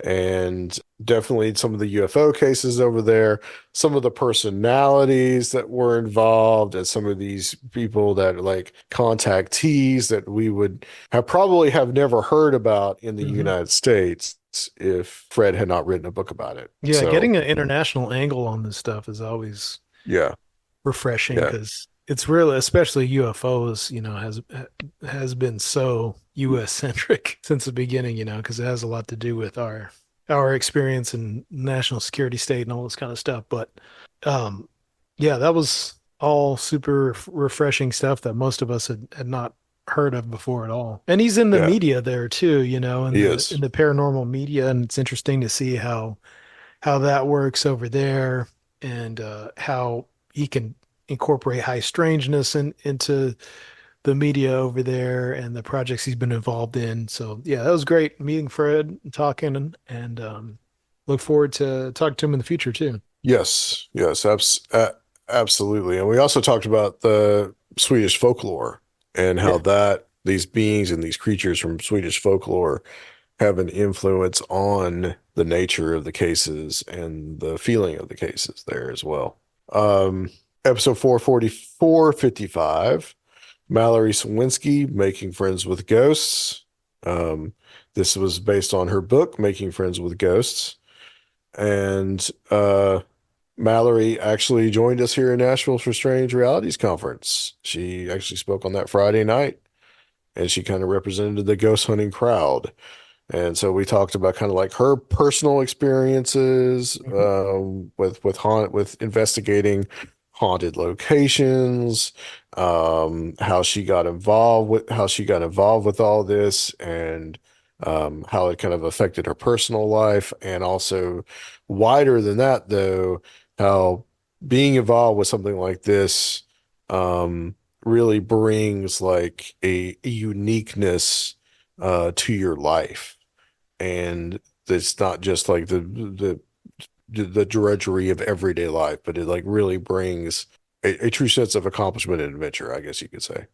And definitely some of the UFO cases over there, some of the personalities that were involved, and some of these people that are like contactees that we would have probably have never heard about in the Hmm. United States if Fred had not written a book about it. Yeah, So, getting an international angle on this stuff is always yeah, refreshing yeah. because it's really, especially UFOs, has been so US centric since the beginning, because it has a lot to do with our experience in national security state and all this kind of stuff. But um, yeah, that was all super refreshing stuff that most of us had not heard of before at all. And he's in the Yeah, media there too, in he the is. paranormal media, and it's interesting to see how that works over there, and how he can incorporate high strangeness into the media over there and the projects he's been involved in. So yeah, that was great meeting Fred and talking, and look forward to talking to him in the future too. Yes, yes, absolutely. And we also talked about the Swedish folklore and how Yeah. that these beings and these creatures from Swedish folklore have an influence on the nature of the cases and the feeling of the cases there as well. Um, Episode 44455, Mallory Sawinski, Making Friends with Ghosts. Um, this was based on her book, Making Friends with Ghosts. And Mallory actually joined us here in Nashville for Strange Realities Conference. She actually spoke on that Friday night, and she kind of represented the ghost hunting crowd. And so we talked about kind of like her personal experiences Mhm. with investigating haunted locations, how she got involved with all this, and how it kind of affected her personal life, and also wider than that, though, how being involved with something like this um, really brings like a uniqueness to your life, and it's not just like the drudgery of everyday life, but it like really brings a true sense of accomplishment and adventure, I guess you could say.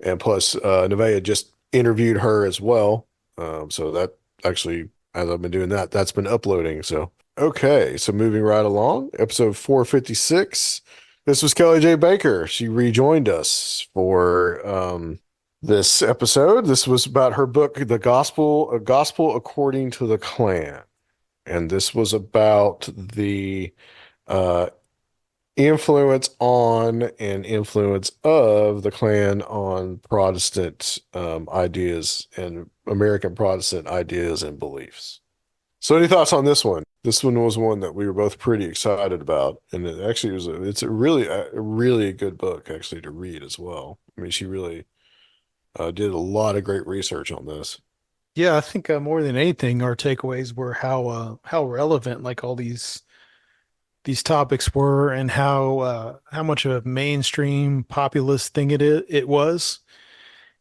And plus, Nevaeh just interviewed her as well, so that actually, as I've been doing that, that's been uploading. So okay, so moving right along, episode 456. This was Kelly J. Baker. She rejoined us for this episode. This was about her book, The Gospel, A Gospel According to the Klan. And this was about the uh, influence on and influence of the Klan on Protestant ideas and American Protestant ideas and beliefs. So, any thoughts on this one? This one was one that we were both pretty excited about, and it actually it's a really good book actually to read as well. I mean, she really did a lot of great research on this. Yeah, I think more than anything, our takeaways were how relevant like all these topics were, and how much of a mainstream populist thing it was,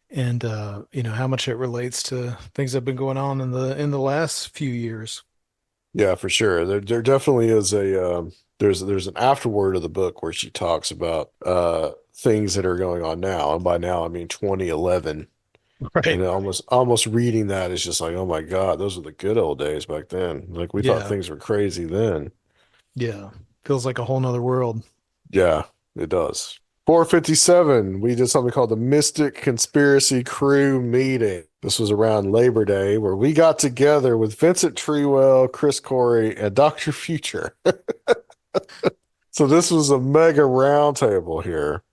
and how much it relates to things that have been going on in the last few years. Yeah, for sure. There definitely is there's an afterword of the book where she talks about things that are going on now, and by now I mean 2011. Right. And almost reading that is just like, oh my God, those are the good old days back then. Like we thought Yeah. things were crazy then. Yeah. Feels like a whole nother world. Yeah, it does. 457, we did something called the Mystic Conspiracy Crew Meeting. This was around Labor Day where we got together with Vincent Treewell, Chris Corey, and Dr. Future. So this was a mega roundtable here,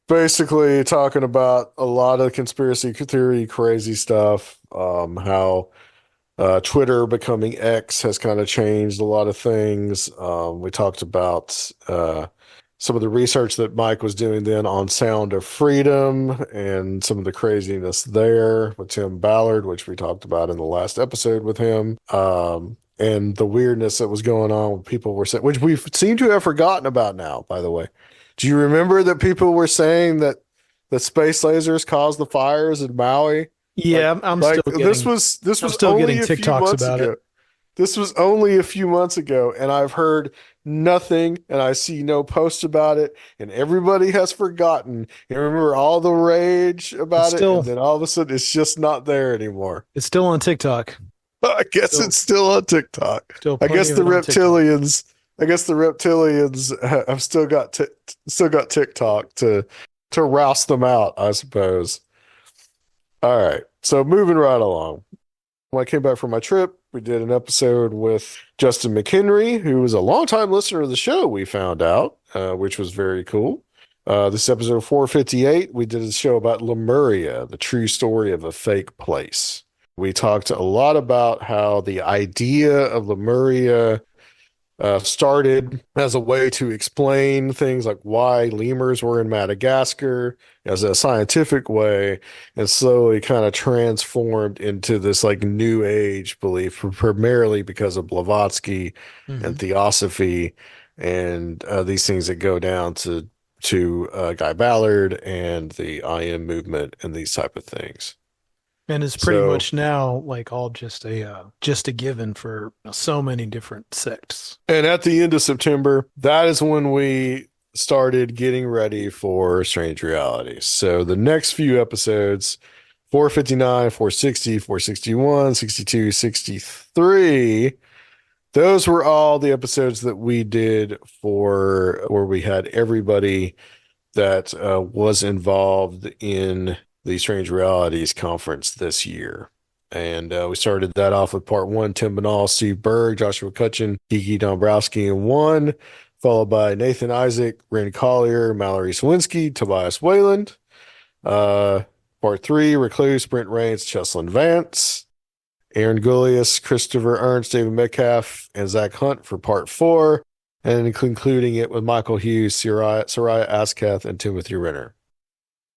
basically talking about a lot of conspiracy theory, crazy stuff. How Twitter becoming X has kind of changed a lot of things. We talked about some of the research that Mike was doing then on Sound of Freedom and some of the craziness there with Tim Ballard, which we talked about in the last episode with him. And the weirdness that was going on with people were saying, which we seem to have forgotten about now, by the way. Do you remember that people were saying that the space lasers caused the fires in Maui? Yeah, Like, I'm like still getting this I'm was still getting only a few TikToks months about it. ago. This was only a few months ago, and I've heard nothing, and I see no posts about it, and everybody has forgotten. You remember all the rage It's about it, and still then all of a sudden it's just not there anymore. it's still on TikTok. I guess Still it's still on TikTok. still I plenty guess of the it on TikTok. reptilians, I guess the reptilians have still got TikTok to roust them out, I suppose. All right. So moving right along. When I came back from my trip, we did an episode with Justin McHenry, who was a longtime listener of the show, we found out, which was very cool. This episode 458, we did a show about Lemuria, the true story of a fake place. We talked a lot about how the idea of Lemuria started as a way to explain things like why lemurs were in Madagascar as a scientific way, and slowly kind of transformed into this like new age belief, primarily because of Blavatsky and Hmm. theosophy and these things that go down to Guy Ballard and the IM movement and these type of things. And it's pretty So much now like all just a given for so many different sects. And at the end of September, that is when we started getting ready for Strange Realities. So the next few episodes, 459, 460, 461, 62, 63, those were all the episodes that we did for where we had everybody that was involved in the Strange Realities conference this year. And we started that off with part one: Tim Binnall, Steve Berg, Joshua Cutchin, Kiki Dombrowski in one, followed by Nathan Isaac, Ren Collier, Mallory Swinsky, Tobias Wayland. Uh, part three: Recluse, Brent Rains, Cheslin Vance, Aaron Gullius, Christopher Ernst, David Metcalf, and Zach Hunt for part four, and concluding it with Michael Hughes, Soraya Askath, and Timothy Renner.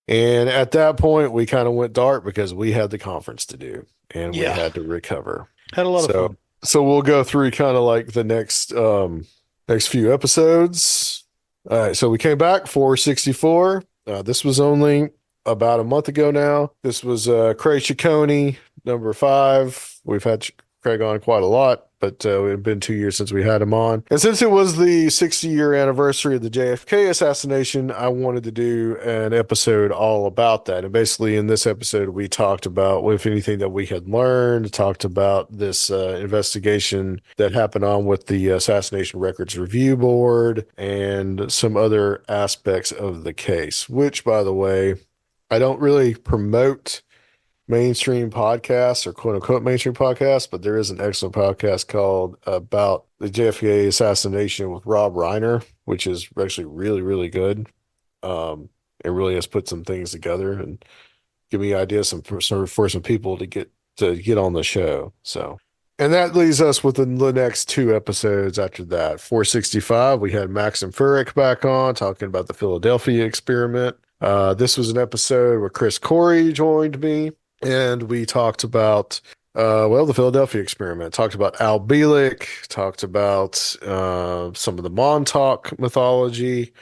And at that point, we kind of went dark because we had the conference to do and we Yeah, had to recover. had a lot of So, fun. so we'll go through kind of like the next few episodes. All right, so we came back 464. This was only about a month ago now. This was Craig Ciccone, number five. We've had Craig on quite a lot, but it had been 2 years since we had him on. And since it was the 60-year anniversary of the JFK assassination, I wanted to do an episode all about that. And basically, in this episode, we talked about, if anything, that we had learned, talked about this investigation that happened on with the Assassination Records Review Board, and some other aspects of the case, which, by the way, I don't really promote mainstream podcasts or quote unquote mainstream podcasts, but there is an excellent podcast called about the JFK assassination with Rob Reiner, which is actually really, really good. It really has put some things together and give me ideas for some people to get on the show. So, and that leaves us with the next two episodes after that. 465, we had Max and Furyk back on talking about the Philadelphia experiment. This was an episode where Chris Corey joined me, and we talked about the Philadelphia experiment. Talked about Al Bielek, talked about some of the Montauk mythology.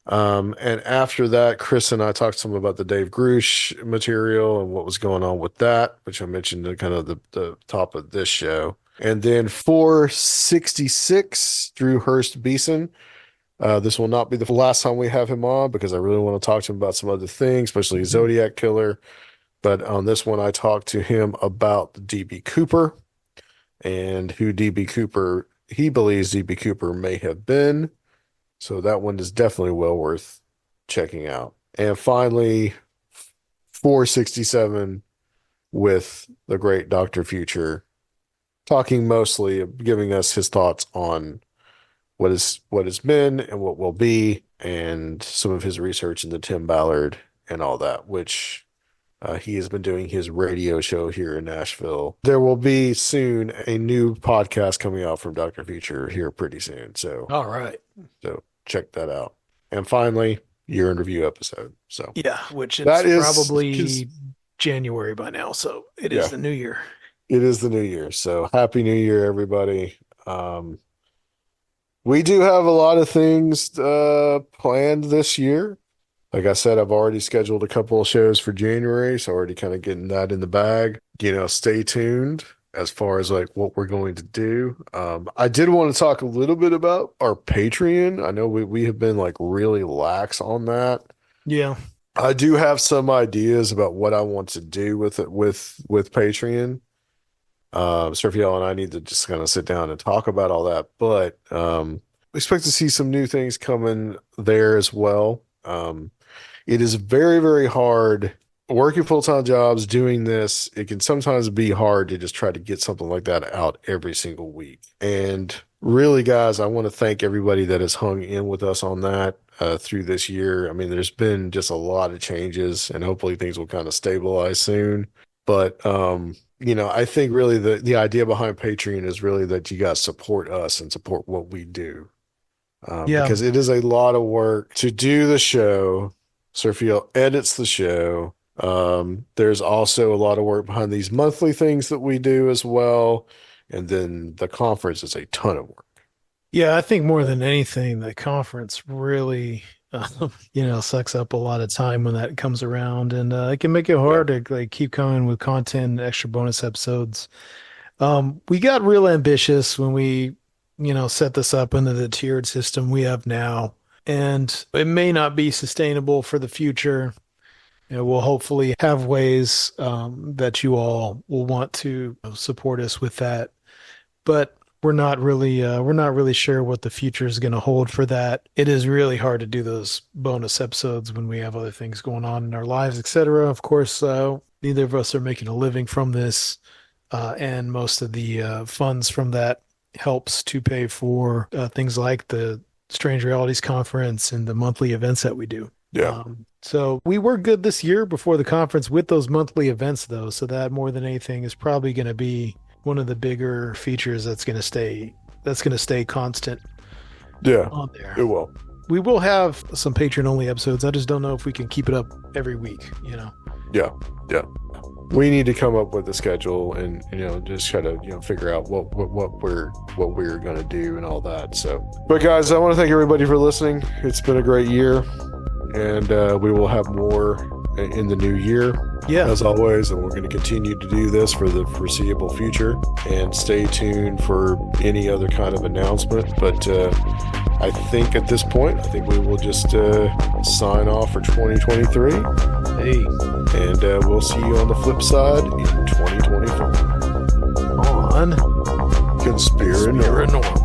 And after that, Chris and I talked some about the Dave Grush material and what was going on with that, which I mentioned at kind of the top of this show. And then 466, Drew Hurst Beeson. This will not be the last time we have him on because I really want to talk to him about some other things, especially Mhm. Zodiac Killer. But on this one, I talked to him about DB Cooper and who DB Cooper, he believes DB Cooper may have been. So that one is definitely well worth checking out. And finally, 467 with the great Dr. Future, talking mostly, giving us his thoughts on what has been and what will be, and some of his research into Tim Ballard and all that, which He has been doing his radio show here in Nashville. There will be soon a new podcast coming out from Dr. Future here pretty soon. All right. So check that out. And finally, year in review episode. So Yeah, which it's that is, probably January by now, so it is yeah, the new year. it is the new year. So happy new year, everybody. Um, we do have a lot of things planned this year. Like I said, I've already scheduled a couple of shows for January, so already kind of getting that in the bag. Stay tuned as far as like what we're going to do. I did want to talk a little bit about our Patreon. I know we have been like really lax on that. Yeah. I do have some ideas about what I want to do with it with Patreon. Sergio and I need to just kind of sit down and talk about all that, but expect to see some new things coming there as well. It is very, very hard working full-time jobs, doing this. It can sometimes be hard to just try to get something like that out every single week. And really, guys, I want to thank everybody that has hung in with us on that through this year. I mean, there's been just a lot of changes, and hopefully things will kind of stabilize soon. But I think really the idea behind Patreon is really that you guys support us and support what we do. Yeah. Because it is a lot of work to do the show. Sergio edits the show. There's also a lot of work behind these monthly things that we do as well. And then the conference is a ton of work. Yeah, I think more than anything, the conference really, sucks up a lot of time when that comes around, and it can make it Yeah. hard to like keep coming with content, extra bonus episodes. We got real ambitious when we, set this up into the tiered system we have now, and it may not be sustainable for the future. We'll hopefully have ways that you all will want to support us with that, but we're not really sure what the future is going to hold for that. It is really hard to do those bonus episodes when we have other things going on in our lives, etc. Of course, neither of us are making a living from this, and most of the funds from that helps to pay for things like the Strange Realities Conference and the monthly events that we do. Yeah. So we were good this year before the conference with those monthly events, though. So that more than anything is probably going to be one of the bigger features that's going to stay constant Yeah. on there. It will. We will have some Patreon only episodes. I just don't know if we can keep it up every week. Yeah. Yeah. We need to come up with a schedule and just try to figure out what we're going to do and all that. So, but guys, I want to thank everybody for listening. It's been a great year, and we will have more in the new year, Yeah. as always, and we're going to continue to do this for the foreseeable future. And stay tuned for any other kind of announcement. But I think at this point, I think we will just sign off for 2023, Hey, and we'll see you on the flip side in 2024. on Conspiranormal. Conspiranormal.